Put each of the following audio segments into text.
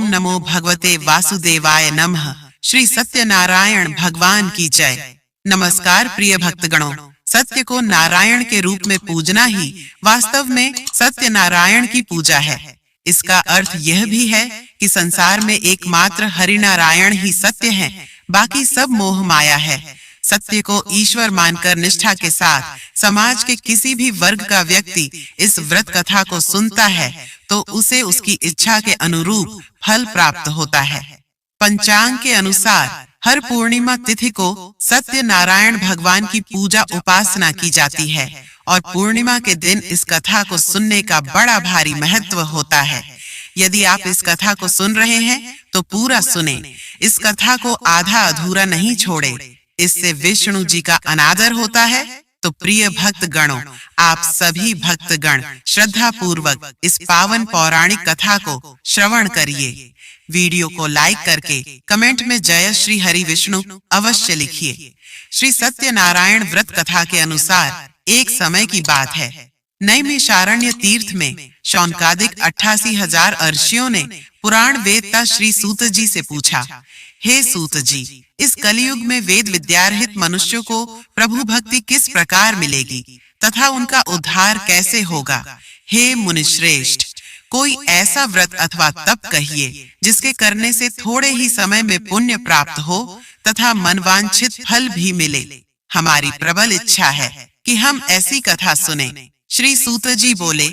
नमो भगवते वासुदेवाय नमः। श्री सत्यनारायण भगवान की जय। नमस्कार प्रिय भक्तगणों, सत्य को नारायण के रूप में पूजना ही वास्तव में सत्यनारायण की पूजा है। इसका अर्थ यह भी है कि संसार में एकमात्र हरिनारायण ही सत्य है, बाकी सब मोह माया है। सत्य को ईश्वर मानकर निष्ठा के साथ समाज के किसी भी वर्ग का व्यक्ति इस व्रत कथा को सुनता है तो उसे उसकी इच्छा के अनुरूप फल प्राप्त होता है। पंचांग के अनुसार हर पूर्णिमा तिथि को सत्यनारायण भगवान की पूजा उपासना की जाती है और पूर्णिमा के दिन इस कथा को सुनने का बड़ा भारी महत्व होता है। यदि आप इस कथा को सुन रहे हैं तो पूरा सुने, इस कथा को आधा अधूरा नहीं छोड़े। इससे विष्णु जी का अनादर होता है। तो प्रिय भक्त गणों, आप सभी भक्तगण श्रद्धा पूर्वक इस पावन पौराणिक कथा को श्रवण करिए। वीडियो को लाइक करके कमेंट में जय श्री हरि विष्णु अवश्य लिखिए। श्री सत्यनारायण व्रत कथा के अनुसार एक समय की बात है। नैमिषारण्य तीर्थ में शौनकादिक 88,000 अर्षियों ने पुराण वेदता श्री सूत जी से पूछा, हे सूत जी, इस कलयुग में वेद विद्यारहित मनुष्यों को प्रभु भक्ति किस प्रकार मिलेगी तथा उनका उद्धार कैसे होगा? हे मुनिश्रेष्ठ, कोई ऐसा व्रत अथवा तप कहिए जिसके करने से थोड़े ही समय में पुण्य प्राप्त हो तथा मनवांछित फल भी मिले। हमारी प्रबल इच्छा है कि हम ऐसी कथा सुने। श्री सूत जी बोले,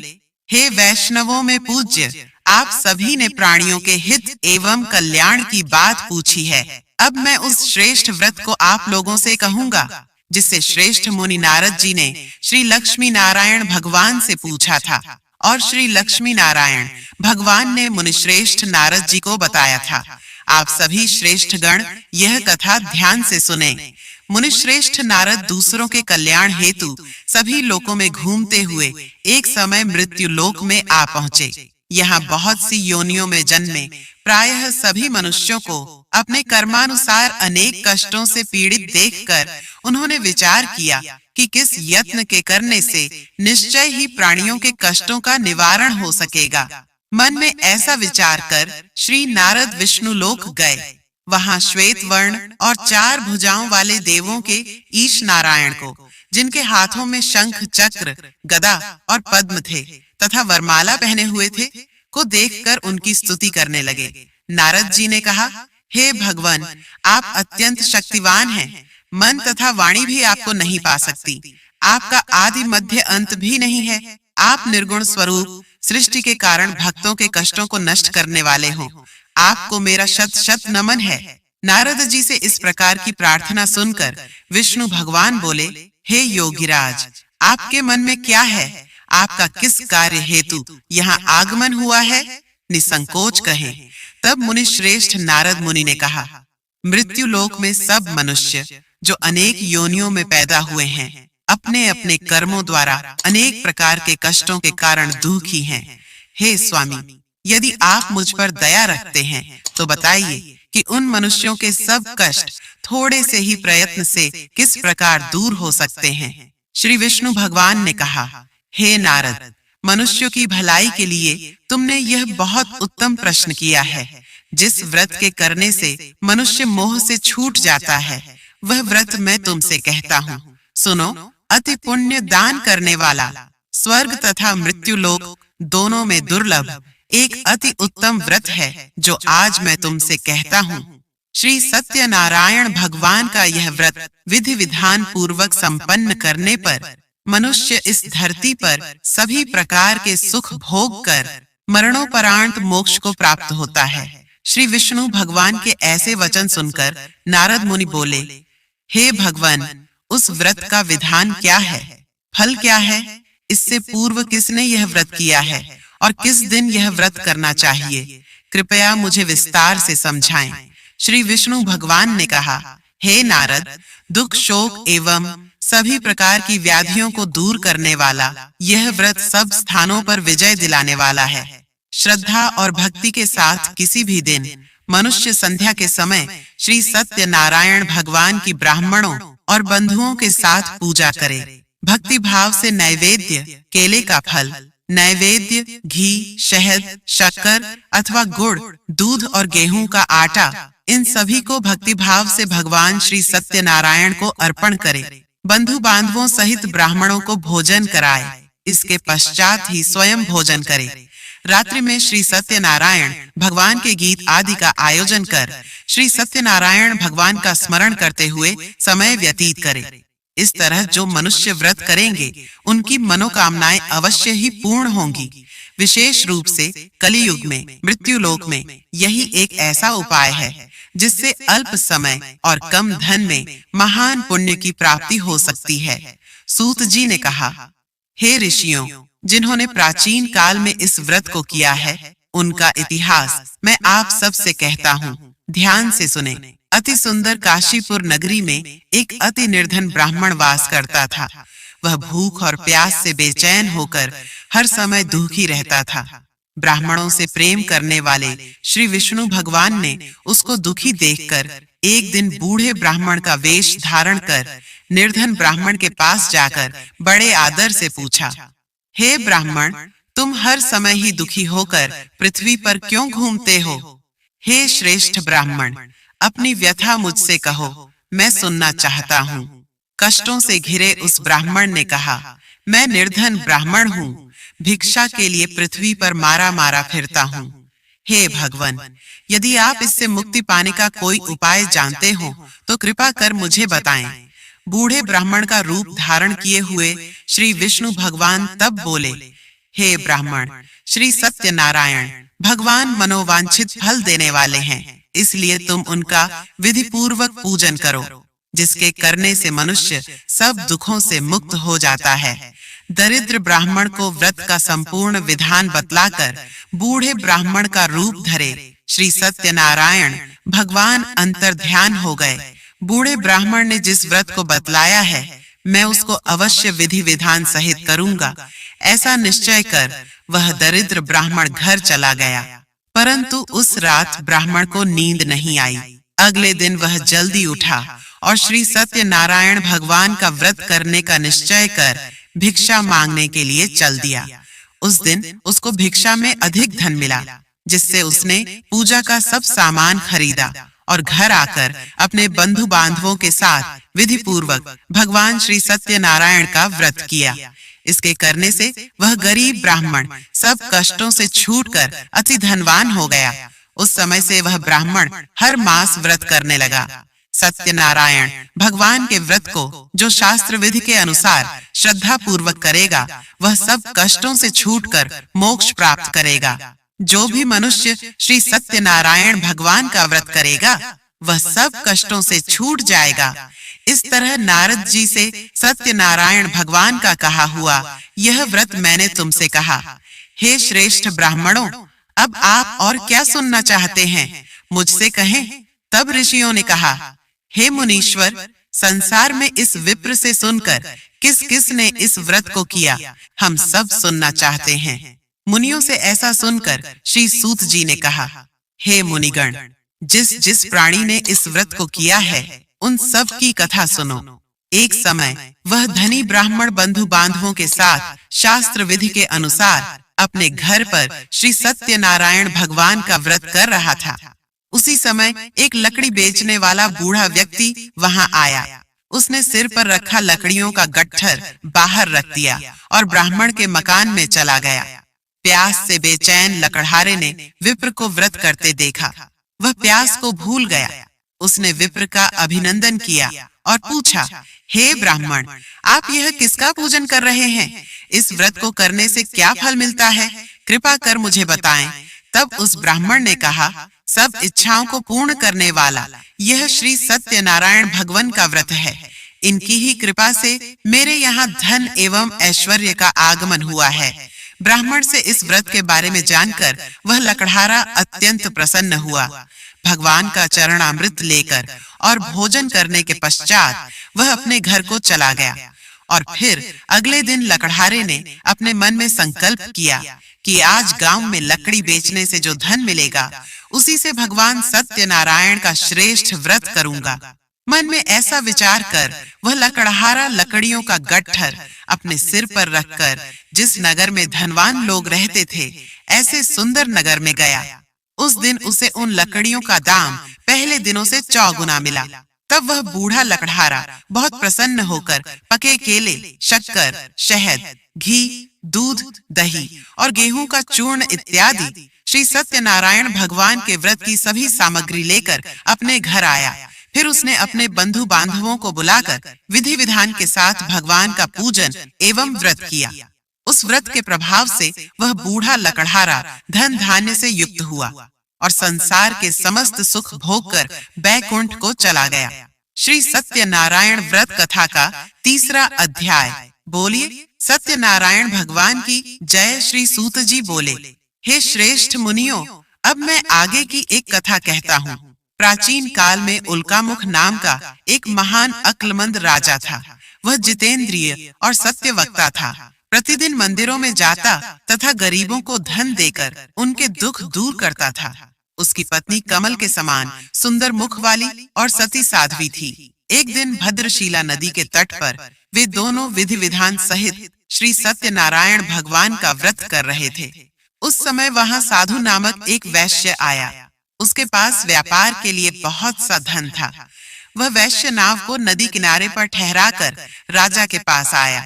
हे वैष्णवों में पूज्य, आप सभी ने प्राणियों के हित एवं कल्याण की बात पूछी है। अब मैं उस श्रेष्ठ व्रत को आप लोगों से कहूंगा जिससे श्रेष्ठ मुनि नारद जी ने श्री लक्ष्मी नारायण भगवान से पूछा था और श्री लक्ष्मी नारायण भगवान ने मुनिश्रेष्ठ नारद जी को बताया था। आप सभी श्रेष्ठ गण यह कथा ध्यान से सुने। मुनिश्रेष्ठ नारद दूसरों के कल्याण हेतु सभी लोकों में घूमते हुए एक समय मृत्यु लोक में आ पहुँचे। यहाँ बहुत सी योनियों में जन्मे प्रायः सभी मनुष्यों को अपने कर्मानुसार अनेक कष्टों से पीड़ित देखकर उन्होंने विचार किया कि किस यत्न के करने से निश्चय ही प्राणियों के कष्टों का निवारण हो सकेगा। मन में ऐसा विचार कर श्री नारद विष्णु लोक गए। वहां श्वेत वर्ण और 4 भुजाओं वाले देवों के ईश नारायण को, जिनके हाथों में शंख चक्र गदा और पद्म थे तथा वरमाला पहने हुए थे, को देखकर उनकी स्तुति करने लगे। नारद जी ने कहा, हे भगवान, आप अत्यंत शक्तिवान हैं। मन तथा वाणी भी आपको नहीं पा सकती। आपका आदि मध्य अंत भी नहीं है। आप निर्गुण स्वरूप सृष्टि के कारण भक्तों के कष्टों को नष्ट करने वाले हो। आपको मेरा शत शत नमन है। नारद जी से इस प्रकार की प्रार्थना सुनकर विष्णु भगवान बोले, हे योगीराज, आपके मन में क्या है? आपका किस कार्य हेतु यहाँ आगमन हुआ है? निसंकोच कहें। तब मुनि श्रेष्ठ नारद मुनि ने कहा, मृत्यु लोक में सब मनुष्य जो अनेक योनियों में पैदा हुए हैं, अपने अपने कर्मों द्वारा अनेक प्रकार के कष्टों के कारण दुखी हैं। हे स्वामी, यदि आप मुझ पर दया रखते हैं तो बताइए कि उन मनुष्यों के सब कष्ट थोड़े से ही प्रयत्न से किस प्रकार दूर हो सकते हैं? श्री विष्णु भगवान ने कहा, हे नारद, मनुष्यों की भलाई के लिए तुमने यह बहुत उत्तम प्रश्न किया है। जिस व्रत के करने से मनुष्य मोह से छूट जाता है, वह व्रत मैं तुमसे कहता हूँ। सुनो, अति पुण्य दान करने वाला, स्वर्ग तथा मृत्यु लोक दोनों में दुर्लभ एक अति उत्तम व्रत है जो आज मैं तुमसे कहता हूँ। श्री सत्यनारायण भगवान का यह व्रत विधि विधान पूर्वक संपन्न करने पर मनुष्य इस धरती पर सभी प्रकार के सुख भोग कर मरणोपरांत मोक्ष को प्राप्त होता है। श्री विष्णु भगवान के ऐसे वचन सुनकर नारद मुनि बोले, हे भगवान, उस व्रत का विधान क्या है? फल क्या है? इससे पूर्व किसने यह व्रत किया है और किस दिन यह व्रत करना चाहिए? कृपया मुझे विस्तार से समझाएं। श्री विष्णु भगवान ने कहा, हे नारद, दुख शोक एवं सभी प्रकार की व्याधियों को दूर करने वाला यह व्रत सब स्थानों पर विजय दिलाने वाला है। श्रद्धा और भक्ति के साथ किसी भी दिन मनुष्य संध्या के समय श्री सत्यनारायण भगवान की ब्राह्मणों और बंधुओं के साथ पूजा करे। भक्ति भाव से नैवेद्य, केले का फल, नैवेद्य घी, शहद, शक्कर अथवा गुड़, दूध और गेहूं का आटा, इन सभी को भक्तिभाव से भगवान श्री सत्यनारायण को अर्पण करे। बंधु बांधवों सहित ब्राह्मणों को भोजन कराए। इसके पश्चात ही स्वयं भोजन करे। रात्रि में श्री सत्यनारायण भगवान के गीत आदि का आयोजन कर श्री सत्यनारायण भगवान का स्मरण करते हुए समय व्यतीत करे। इस तरह जो मनुष्य व्रत करेंगे उनकी मनोकामनाएं अवश्य ही पूर्ण होंगी। विशेष रूप से कलियुग में, मृत्युलोक में यही एक ऐसा उपाय है जिससे अल्प समय और कम धन में महान पुण्य की प्राप्ति हो सकती है। सूत जी ने कहा, हे ऋषियों, जिन्होंने प्राचीन काल में इस व्रत को किया है, उनका इतिहास मैं आप सब से कहता हूँ, ध्यान से सुने। अति सुंदर काशीपुर नगरी में एक अति निर्धन ब्राह्मण वास करता था। वह भूख और प्यास से बेचैन होकर हर समय दुखी रहता था। ब्राह्मणों से प्रेम करने वाले श्री विष्णु भगवान ने उसको दुखी देखकर एक दिन बूढ़े ब्राह्मण का वेश धारण कर निर्धन ब्राह्मण के पास जाकर बड़े आदर से पूछा, हे ब्राह्मण, तुम हर समय ही दुखी होकर पृथ्वी पर क्यों घूमते हो? हे श्रेष्ठ ब्राह्मण, अपनी व्यथा मुझसे कहो, मैं सुनना चाहता हूँ। कष्टों से घिरे उस ब्राह्मण ने कहा, मैं निर्धन ब्राह्मण हूँ, भिक्षा के लिए पृथ्वी पर मारा मारा फिरता हूँ। हे भगवान, यदि आप इससे मुक्ति पाने का कोई उपाय जानते हो तो कृपा कर मुझे बताएं। बूढ़े ब्राह्मण का रूप धारण किए हुए श्री विष्णु भगवान तब बोले, हे ब्राह्मण, श्री सत्यनारायण भगवान मनोवांछित फल देने वाले हैं, इसलिए तुम उनका विधि पूर्वक पूजन करो, जिसके करने से मनुष्य सब दुखों से मुक्त हो जाता है। दरिद्र ब्राह्मण को व्रत का संपूर्ण विधान बतलाकर बूढ़े ब्राह्मण का रूप धरे श्री सत्यनारायण भगवान अंतर ध्यान हो गए। बूढ़े ब्राह्मण ने जिस व्रत को बतलाया है, मैं उसको अवश्य विधि विधान सहित करूंगा, ऐसा निश्चय कर वह दरिद्र ब्राह्मण घर चला गया। परंतु उस रात ब्राह्मण को नींद नहीं आई। अगले दिन वह जल्दी उठा और श्री सत्यनारायण भगवान का व्रत करने का निश्चय कर भिक्षा मांगने के लिए चल दिया। उस दिन उसको भिक्षा में अधिक धन मिला, जिससे उसने पूजा का सब सामान खरीदा और घर आकर अपने बंधु बांधवों के साथ विधि पूर्वक भगवान श्री सत्यनारायण का व्रत किया। इसके करने से वह गरीब ब्राह्मण सब कष्टों से छूटकर अति धनवान हो गया। उस समय से वह ब्राह्मण हर मास व्रत करने लगा। सत्यनारायण भगवान के व्रत को जो शास्त्र विधि के अनुसार श्रद्धा पूर्वक करेगा, वह सब कष्टों से छूटकर मोक्ष प्राप्त करेगा। जो भी मनुष्य श्री सत्यनारायण भगवान का व्रत करेगा, वह सब कष्टों से छूट जाएगा। इस तरह नारद जी से सत्यनारायण भगवान का कहा हुआ यह व्रत मैंने तुमसे कहा। हे श्रेष्ठ ब्राह्मणों, अब आप और क्या सुनना चाहते हैं, मुझसे कहें। तब ऋषियों ने कहा, हे मुनीश्वर, संसार में इस विप्र से सुनकर किस किस ने इस व्रत को किया, हम सब सुनना चाहते हैं। मुनियों से ऐसा सुनकर श्री सूत जी ने कहा, हे मुनिगण, जिस जिस प्राणी ने इस व्रत को किया है, उन सब की कथा सुनो। एक समय वह धनी ब्राह्मण बंधु बांधवों के साथ शास्त्र विधि के अनुसार अपने घर पर श्री सत्यनारायण भगवान का व्रत कर रहा था। उसी समय एक लकड़ी बेचने वाला बूढ़ा व्यक्ति वहां आया। उसने सिर पर रखा लकड़ियों का गट्ठर बाहर रख दिया और ब्राह्मण के मकान में चला गया। प्यास से बेचैन लकड़हारे ने विप्र को व्रत करते देखा। वह प्यास को भूल गया। उसने विप्र का अभिनंदन किया और पूछा, हे ब्राह्मण, आप यह किसका पूजन कर रहे हैं? इस व्रत को करने से क्या फल मिलता है? कृपा कर मुझे बताएं। तब उस ब्राह्मण ने कहा, सब इच्छाओं को पूर्ण करने वाला यह श्री सत्यनारायण भगवान का व्रत है। इनकी ही कृपा से मेरे यहाँ धन एवं ऐश्वर्य का आगमन हुआ है। ब्राह्मण से इस व्रत के बारे में जानकर वह लकड़हारा अत्यंत प्रसन्न हुआ। भगवान का चरणामृत लेकर और भोजन करने के पश्चात वह अपने घर को चला गया। और फिर अगले दिन लकड़हारे ने अपने मन में संकल्प किया कि आज गांव में लकड़ी बेचने से जो धन मिलेगा, उसी से भगवान सत्यनारायण का श्रेष्ठ व्रत करूंगा। मन में ऐसा विचार कर वह लकड़हारा लकड़ियों का गट्ठर अपने सिर पर रखकर जिस नगर में धनवान लोग रहते थे, ऐसे सुंदर नगर में गया। उस दिन उसे उन लकड़ियों का दाम पहले दिनों से 4 गुना मिला। तब वह बूढ़ा लकड़हारा बहुत प्रसन्न होकर पके केले, शक्कर, शहद, घी, दूध, दही और गेहूं का चूर्ण इत्यादि श्री सत्यनारायण भगवान के व्रत की सभी सामग्री लेकर अपने घर आया। फिर उसने अपने बंधु बांधवों को बुलाकर विधि विधान के साथ भगवान का पूजन एवं व्रत किया। उस व्रत के प्रभाव से वह बूढ़ा लकड़हारा धन धान्य से युक्त हुआ और संसार के समस्त सुख भोगकर बैकुंठ को चला गया। श्री सत्यनारायण व्रत कथा का 3रा अध्याय। बोलिए सत्यनारायण भगवान की जय। श्री सूत जी बोले, हे श्रेष्ठ मुनियों, अब मैं आगे की एक कथा कहता हूँ। प्राचीन काल में उल्कामुख नाम का एक महान अक्लमंद राजा था। वह जितेंद्रिय और सत्यवक्ता था। प्रतिदिन मंदिरों में जाता तथा गरीबों को धन देकर उनके दुख दूर करता था। उसकी पत्नी कमल के समान सुंदर मुख वाली और सती साध्वी थी। एक दिन भद्रशिला नदी के तट पर वे दोनों विधि विधान सहित श्री सत्यनारायण भगवान का व्रत कर रहे थे। उस समय वहां साधु नामक एक वैश्य आया। उसके पास व्यापार के लिए बहुत सा धन था। वह वैश्य नाव को नदी किनारे पर ठहराकर राजा के पास आया।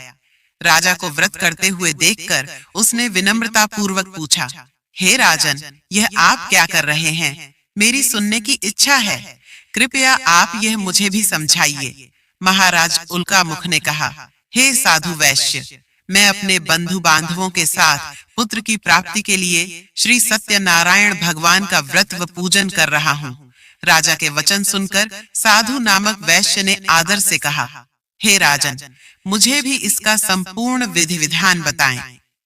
राजा को व्रत करते हुए देखकर उसने विनम्रता पूर्वक पूछा, हे राजन, यह आप क्या कर रहे हैं? मेरी सुनने की इच्छा है। कृपया आप यह मुझे भी समझाइए। महाराज उल्कामुख ने कहा, हे साधु वैश्य, मैं अपने बंधु बांधवों के साथ पुत्र की प्राप्ति के लिए श्री सत्यनारायण भगवान का व्रत व पूजन कर रहा हूँ। राजा के वचन सुनकर साधु नामक वैश्य ने आदर से कहा, हे राजन, मुझे भी इसका संपूर्ण विधि विधान बताएं।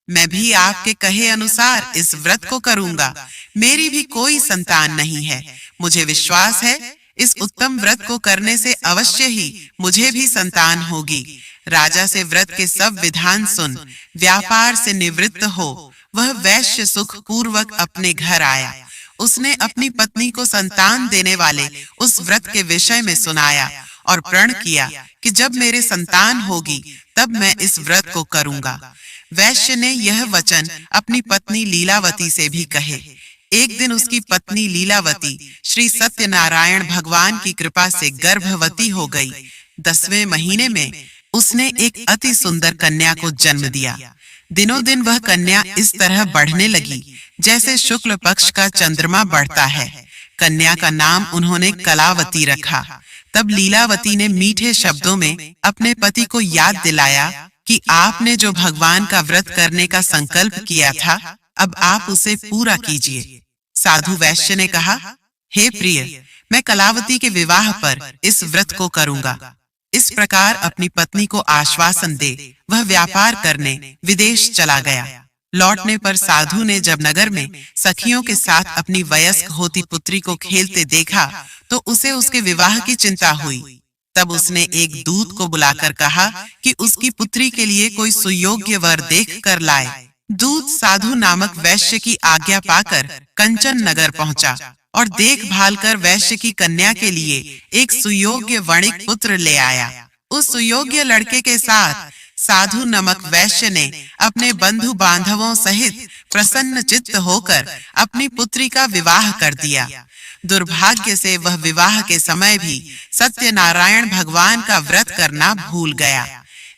मैं भी आपके कहे अनुसार इस व्रत को करूंगा। मेरी भी कोई संतान नहीं है। मुझे विश्वास है इस उत्तम व्रत को करने से अवश्य ही मुझे भी संतान होगी। राजा से व्रत के सब विधान सुन व्यापार से निवृत्त हो वह वैश्य सुख पूर्वक अपने घर आया। उसने अपनी पत्नी को संतान देने वाले उस व्रत के विषय में सुनाया और प्रण किया कि जब मेरे संतान होगी तब मैं इस व्रत को करूंगा। वैश्य ने यह वचन अपनी पत्नी लीलावती से भी कहे। एक दिन उसकी पत्नी लीलावती श्री सत्यनारायण भगवान की कृपा से गर्भवती हो गई। 10वें महीने में उसने एक अति सुंदर कन्या को जन्म दिया। दिनों दिन वह कन्या इस तरह बढ़ने लगी जैसे शुक्ल पक्ष का चंद्रमा बढ़ता है। कन्या का नाम उन्होंने कलावती रखा। तब लीलावती ने मीठे शब्दों में अपने पति को याद दिलाया कि आपने जो भगवान का व्रत करने का संकल्प किया था, अब आप उसे पूरा कीजिए। साधु वैश्य ने कहा, हे प्रिय, मैं कलावती के विवाह पर इस व्रत को करूंगा। इस प्रकार अपनी पत्नी को आश्वासन दे वह व्यापार करने विदेश चला गया। लौटने पर साधु ने जब नगर में सखियों के साथ अपनी वयस्क होती पुत्री को खेलते देखा तो उसे उसके विवाह की चिंता हुई। तब उसने एक दूत को बुलाकर कहा कि उसकी पुत्री के लिए कोई सुयोग्य वर देख कर लाए। दूत साधु नामक वैश्य की आज्ञा पाकर कंचन नगर पहुंचा और देखभाल कर वैश्य की कन्या के लिए एक सुयोग्य वणिक पुत्र ले आया। उस सुयोग्य लड़के के साथ साधु नामक वैश्य ने अपने बंधु बांधवों सहित प्रसन्न चित्त होकर अपनी पुत्री का विवाह कर दिया। दुर्भाग्य से वह विवाह के समय भी सत्यनारायण भगवान का व्रत करना भूल गया।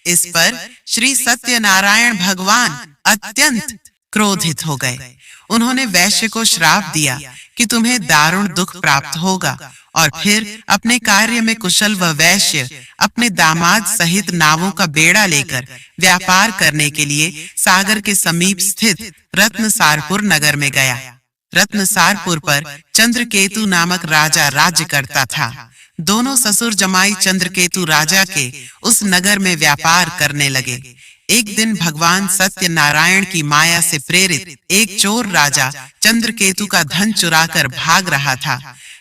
इस पर श्री सत्यनारायण भगवान अत्यंत क्रोधित हो गए। उन्होंने वैश्य को श्राप दिया कि तुम्हें दारुण दुख प्राप्त होगा और फिर अपने कार्य में कुशल वह वैश्य अपने दामाद सहित नावों का बेड़ा लेकर व्यापार करने के लिए सागर के समीप स्थित रत्नसारपुर नगर में गया। रत्नसारपुर पर चंद्रकेतु नामक राजा राज्य करता था। दोनों ससुर जमाई चंद्रकेतु राजा के उस नगर में व्यापार करने लगे। एक दिन भगवान सत्यनारायण की माया से प्रेरित एक चोर राजा चंद्रकेतु का धन चुराकर भाग रहा था।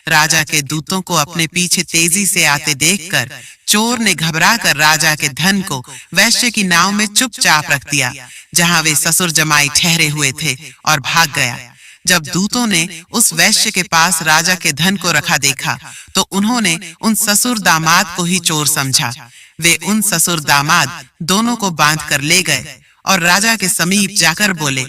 राजा के दूतों को अपने पीछे तेजी से आते देखकर चोर ने घबराकर राजा के धन को वैश्य की नाव में चुपचाप रख दिया, जहां वे ससुर जमाई ठहरे हुए थे, और भाग गया। जब दूतों ने उस वैश्य के पास राजा के धन को रखा देखा तो उन्होंने उन ससुर दामाद को ही चोर समझा। वे उन ससुर दामाद दोनों को बांध कर ले गए और राजा के समीप जाकर बोले,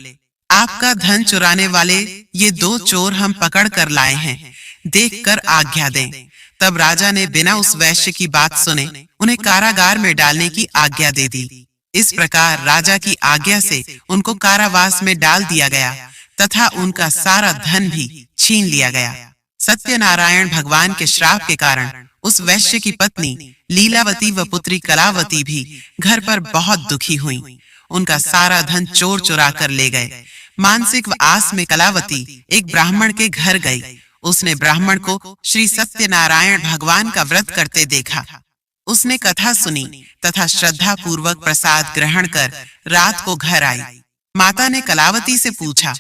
आपका धन चुराने वाले ये 2 चोर हम पकड़ कर लाए हैं, देखकर आज्ञा दें। तब राजा ने बिना उस वैश्य की बात सुने उन्हें कारागार में डालने की आज्ञा दे दी। इस प्रकार राजा की आज्ञा से उनको कारावास में डाल दिया गया तथा उनका सारा धन भी छीन लिया गया। सत्यनारायण भगवान के श्राप के कारण उस वैश्य की पत्नी लीलावती व पुत्री कलावती भी घर पर बहुत दुखी हुई। उनका सारा धन चोर चुरा कर ले गए। मानसिक व आस में कलावती एक ब्राह्मण के घर गई। उसने ब्राह्मण को श्री सत्यनारायण भगवान का व्रत करते देखा। उसने कथा सुनी तथा श्रद्धा पूर्वक प्रसाद ग्रहण कर रात को घर आई। माता ने कलावती से पूछा,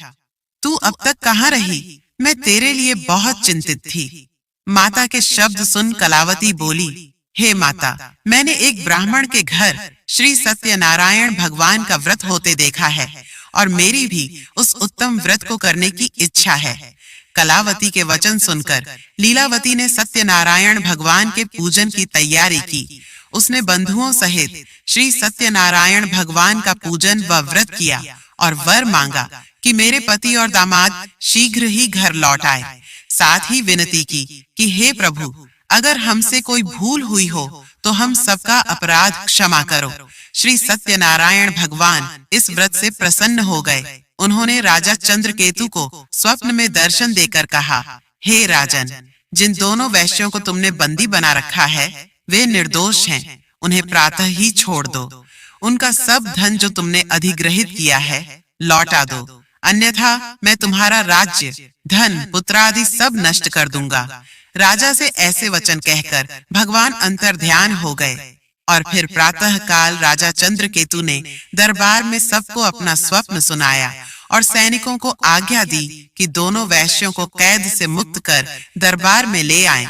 तू अब तक कहाँ रही? मैं तेरे लिए बहुत चिंतित थी। माता के शब्द सुन कलावती बोली, हे माता, मैंने एक ब्राह्मण के घर श्री सत्यनारायण भगवान का व्रत होते देखा है और मेरी भी उस उत्तम व्रत को करने की इच्छा है। कलावती के वचन सुनकर लीलावती ने सत्यनारायण भगवान के पूजन की तैयारी की। उसने बंधुओं सहित श्री सत्यनारायण भगवान का पूजन व व्रत किया और वर मांगा कि मेरे पति और दामाद शीघ्र ही घर लौट आए। साथ ही विनती की कि हे प्रभु, अगर हमसे कोई भूल हुई हो तो हम सबका अपराध क्षमा करो। श्री सत्यनारायण भगवान इस व्रत से प्रसन्न हो गए। उन्होंने राजा चंद्रकेतु को स्वप्न में दर्शन देकर कहा, हे राजन, जिन दोनों वैश्यों को तुमने बंदी बना रखा है वे निर्दोष हैं, उन्हें प्रातः ही छोड़ दो। उनका सब धन जो तुमने अधिग्रहित किया है लौटा दो, अन्यथा मैं तुम्हारा राज्य, धन, पुत्र आदि सब नष्ट कर दूंगा। राजा से ऐसे वचन कहकर भगवान अंतर्ध्यान हो गए और फिर प्रातः काल राजा चंद्रकेतु ने दरबार में सबको अपना स्वप्न सुनाया और सैनिकों को आज्ञा दी कि दोनों वैश्यों को कैद से मुक्त कर दरबार में ले आएं।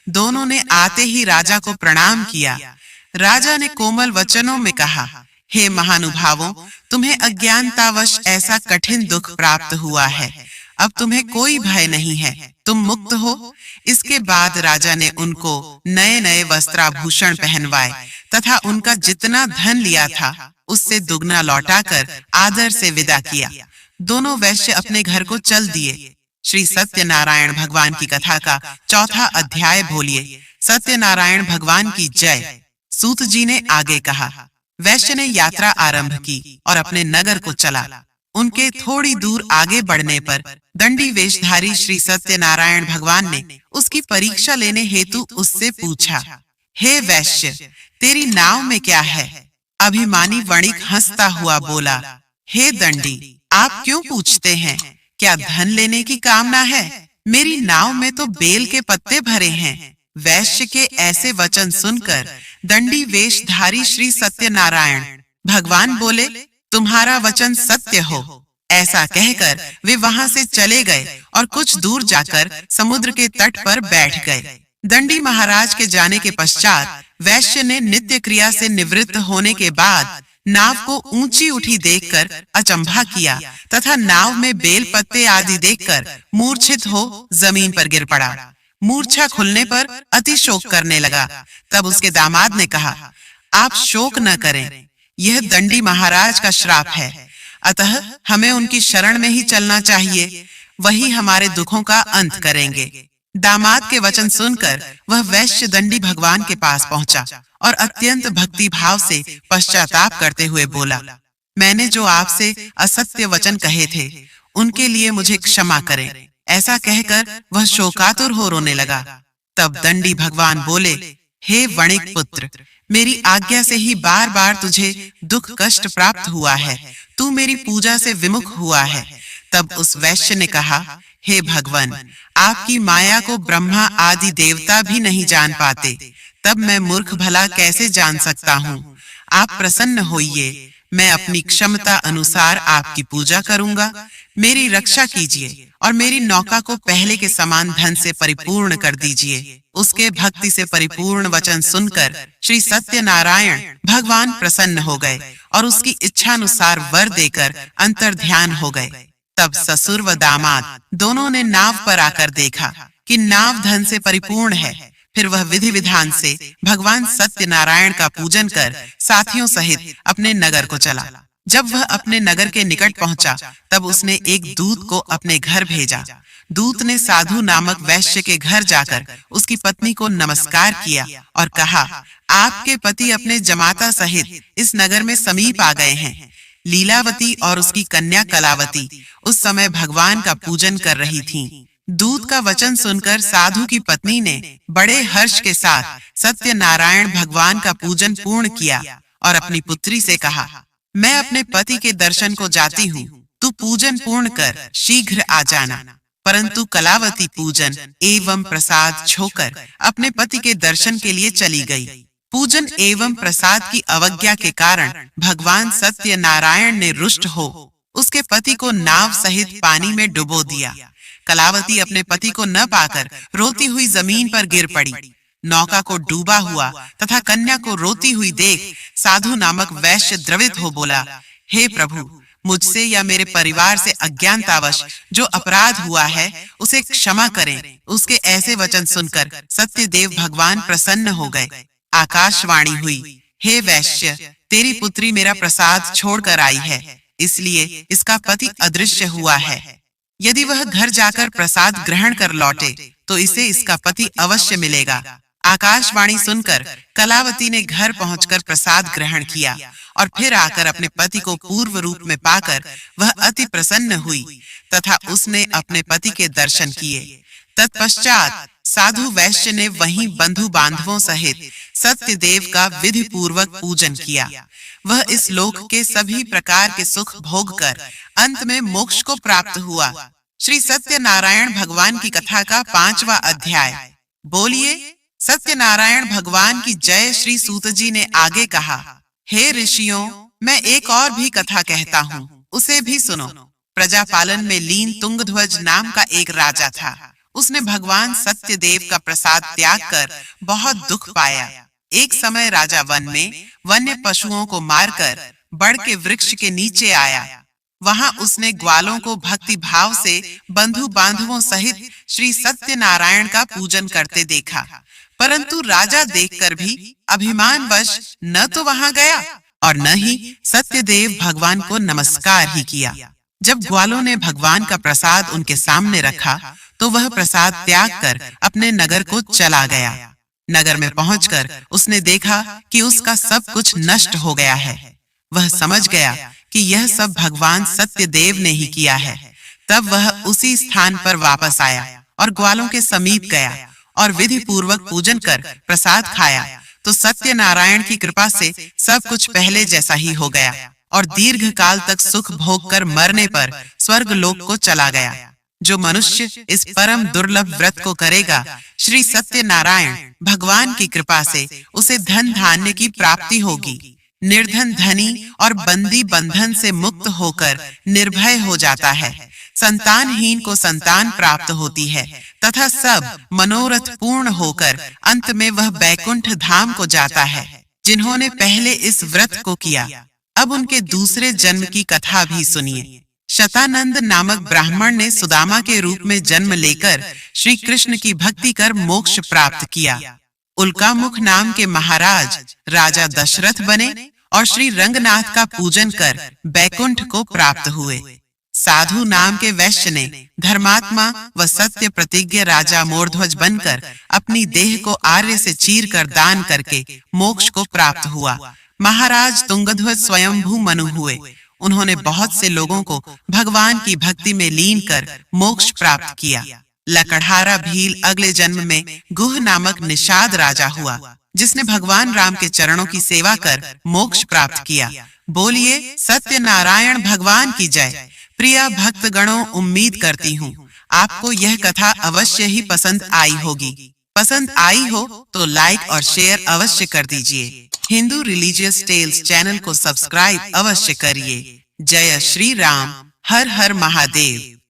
दोनों ने आते ही राजा को प्रणाम किया। राजा ने कोमल वचनों में कहा, हे महानुभावों, तुम्हें अज्ञानतावश ऐसा कठिन दुख प्राप्त हुआ है। अब तुम्हें कोई भय नहीं है, तुम मुक्त हो। इसके बाद राजा ने उनको नए नए वस्त्राभूषण पहनवाए तथा उनका जितना धन लिया था उससे दुगना लौटाकर आदर से विदा किया। दोनों वैश्य अपने घर को चल दिए। श्री सत्यनारायण भगवान की कथा का 4था अध्याय बोलिए। सत्यनारायण भगवान की जय। सूत जी ने आगे कहा, वैश्य ने यात्रा आरंभ की और अपने नगर को चला। उनके थोड़ी दूर आगे बढ़ने पर दंडी वेशधारी श्री सत्यनारायण भगवान ने उसकी परीक्षा लेने हेतु उससे पूछा, हे वैश्य, तेरी नाव में क्या है? अभिमानी वणिक हंसता हुआ बोला, हे दंडी, आप क्यों पूछते हैं? क्या धन लेने की कामना है? मेरी नाव में तो बेल के पत्ते भरे हैं। वैश्य के ऐसे वचन सुनकर दंडी वेशधारी श्री सत्यनारायण भगवान बोले, तुम्हारा वचन सत्य हो। ऐसा कहकर वे वहां से चले गए और कुछ दूर जाकर समुद्र के तट पर बैठ गए। दंडी महाराज के जाने के पश्चात वैश्य ने नित्य क्रिया से निवृत्त होने के बाद नाव को ऊंची उठी देखकर अचंभा किया तथा नाव में बेल पत्ते आदि देखकर मूर्छित हो जमीन पर गिर पड़ा। मूर्छा खुलने पर अति शोक करने लगा। तब उसके दामाद ने कहा, आप शोक न करें, यह दंडी महाराज का श्राप है, अतः हमें उनकी शरण में ही चलना चाहिए, वही हमारे दुखों का अंत करेंगे। दामाद के वचन सुनकर वह वैश्य दंडी भगवान के पास पहुंचा और अत्यंत भक्ति भाव से पश्चाताप करते हुए बोला, मैंने जो आपसे असत्य वचन कहे थे उनके लिए मुझे क्षमा करें। ऐसा कहकर वह शोकातुर हो रोने लगा। तब दंडी भगवान बोले, हे वणिक पुत्र, मेरी आज्ञा से ही बार बार तुझे दुख कष्ट प्राप्त हुआ है, तू मेरी पूजा से विमुख हुआ है। तब उस वैश्य ने कहा, हे भगवान, आपकी माया को ब्रह्मा आदि देवता भी नहीं जान पाते, तब मैं मूर्ख भला कैसे जान सकता हूँ। आप प्रसन्न होइए, मैं अपनी क्षमता अनुसार आपकी पूजा करूंगा। मेरी रक्षा कीजिए और मेरी नौका को पहले के समान धन से परिपूर्ण कर दीजिए। उसके भक्ति से परिपूर्ण वचन सुनकर श्री सत्यनारायण भगवान प्रसन्न हो गए और उसकी इच्छानुसार वर देकर अंतर्ध्यान हो गए। तब ससुर व दामाद दोनों ने नाव पर आकर देखा कि नाव धन से परिपूर्ण है। फिर वह विधि विधान से भगवान सत्यनारायण का पूजन कर साथियों सहित अपने नगर को चला। जब वह अपने नगर के निकट पहुंचा, तब उसने एक दूत को अपने घर भेजा। दूत ने साधु नामक वैश्य के घर जाकर उसकी पत्नी को नमस्कार किया और कहा, आपके पति अपने जमाता सहित इस नगर में समीप आ गए हैं। लीलावती और उसकी कन्या कलावती उस समय भगवान का पूजन कर रही थीं। दूत का वचन सुनकर साधु की पत्नी ने बड़े हर्ष के साथ सत्यनारायण भगवान का पूजन पूर्ण किया और अपनी पुत्री से कहा, मैं अपने पति के दर्शन को जाती हूँ, तू पूजन पूर्ण कर शीघ्र आ जाना। परंतु कलावती पूजन एवं प्रसाद छोकर अपने पति के दर्शन के लिए चली गई। पूजन एवं प्रसाद की अवज्ञा के कारण भगवान सत्यनारायण ने रुष्ट हो उसके पति को नाव सहित पानी में डुबो दिया। कलावती अपने पति को न पाकर रोती हुई जमीन पर गिर पड़ी। नौका को डूबा हुआ तथा कन्या को रोती हुई देख साधु नामक वैश्य द्रवित हो बोला, हे प्रभु, मुझसे या मेरे परिवार से अज्ञानतावश जो अपराध हुआ है उसे क्षमा करें। उसके ऐसे वचन सुनकर सत्यदेव भगवान प्रसन्न हो गए। आकाशवाणी हुई, हे वैश्य, तेरी पुत्री मेरा प्रसाद छोड़कर आई है, इसलिए इसका पति अदृश्य हुआ है। यदि वह घर जाकर प्रसाद ग्रहण कर लौटे तो इसे इसका पति अवश्य मिलेगा। आकाशवाणी सुनकर कलावती ने घर पहुंचकर प्रसाद ग्रहण किया और फिर आकर अपने पति को पूर्व रूप में पाकर वह अति प्रसन्न हुई तथा उसने अपने पति के दर्शन किए। तत्पश्चात साधु वैश्य ने वहीं बंधु बांधवों सहित सत्यदेव का विधि पूर्वक पूजन किया। वह इस लोक के सभी प्रकार के सुख भोग कर अंत में मोक्ष को प्राप्त हुआ। श्री सत्यनारायण भगवान की कथा का 5वां अध्याय। बोलिए सत्यनारायण भगवान की जय। श्री सूत जी ने आगे कहा, हे ऋषियों, मैं एक और भी कथा कहता हूँ, उसे भी सुनो। प्रजापालन में लीन तुंगध्वज नाम का एक राजा था। उसने भगवान सत्यदेव का प्रसाद त्याग कर बहुत दुख पाया। एक समय राजा वन में वन्य पशुओं को मारकर बड़ के वृक्ष के नीचे आया। वहां उसने ग्वालों को भक्ति भाव से बंधु बांधवों सहित श्री सत्यनारायण का पूजन करते देखा। परंतु राजा देखकर भी अभिमानवश न तो वहां गया और न ही सत्यदेव भगवान को नमस्कार ही किया। जब ग्वालों ने भगवान का प्रसाद उनके सामने रखा तो वह प्रसाद त्याग कर अपने नगर को चला गया। नगर में पहुंचकर उसने देखा कि उसका सब कुछ नष्ट हो गया है। वह समझ गया कि यह सब भगवान सत्यदेव ने ही किया है। तब वह उसी स्थान पर वापस आया और ग्वालों के समीप गया और विधि पूर्वक पूजन कर प्रसाद खाया तो सत्यनारायण की कृपा से सब कुछ पहले जैसा ही हो गया और दीर्घ काल तक सुख भोग कर मरने पर स्वर्ग लोक को चला गया। जो मनुष्य इस परम दुर्लभ व्रत को करेगा, श्री सत्यनारायण भगवान की कृपा से उसे धन धान्य की प्राप्ति होगी। निर्धन धनी और बंदी बंधन से मुक्त होकर निर्भय हो जाता है। संतानहीन को संतान प्राप्त होती है तथा सब मनोरथ पूर्ण होकर अंत में वह बैकुंठ धाम को जाता है। जिन्होंने पहले इस व्रत को किया, अब उनके दूसरे जन्म की कथा भी सुनिए। शतानंद नामक ब्राह्मण ने सुदामा के रूप में जन्म लेकर श्री कृष्ण की भक्ति कर मोक्ष प्राप्त किया। उल्कामुख नाम के महाराज राजा दशरथ बने और श्री रंगनाथ का पूजन कर बैकुंठ को प्राप्त हुए। साधु नाम के वैश्य ने धर्मात्मा व सत्य प्रतिज्ञ राजा मोरध्वज बनकर अपनी देह को आर्य से चीर कर दान करके मोक्ष को प्राप्त हुआ। महाराज तुंगध्वज स्वयंभू मनु हुए। उन्होंने बहुत से लोगों को भगवान की भक्ति में लीन कर मोक्ष प्राप्त किया। लकड़हारा भील अगले जन्म में गुह नामक निषाद राजा हुआ, जिसने भगवान राम के चरणों की सेवा कर मोक्ष प्राप्त किया। बोलिए सत्यनारायण भगवान की जय। प्रिय भक्तगणों, उम्मीद करती हूँ आपको यह कथा अवश्य ही पसंद आई होगी। पसंद आई हो तो लाइक और शेयर अवश्य कर दीजिए। हिंदू रिलीजियस टेल्स चैनल को सब्सक्राइब अवश्य करिए। जय श्री राम। हर हर महादेव।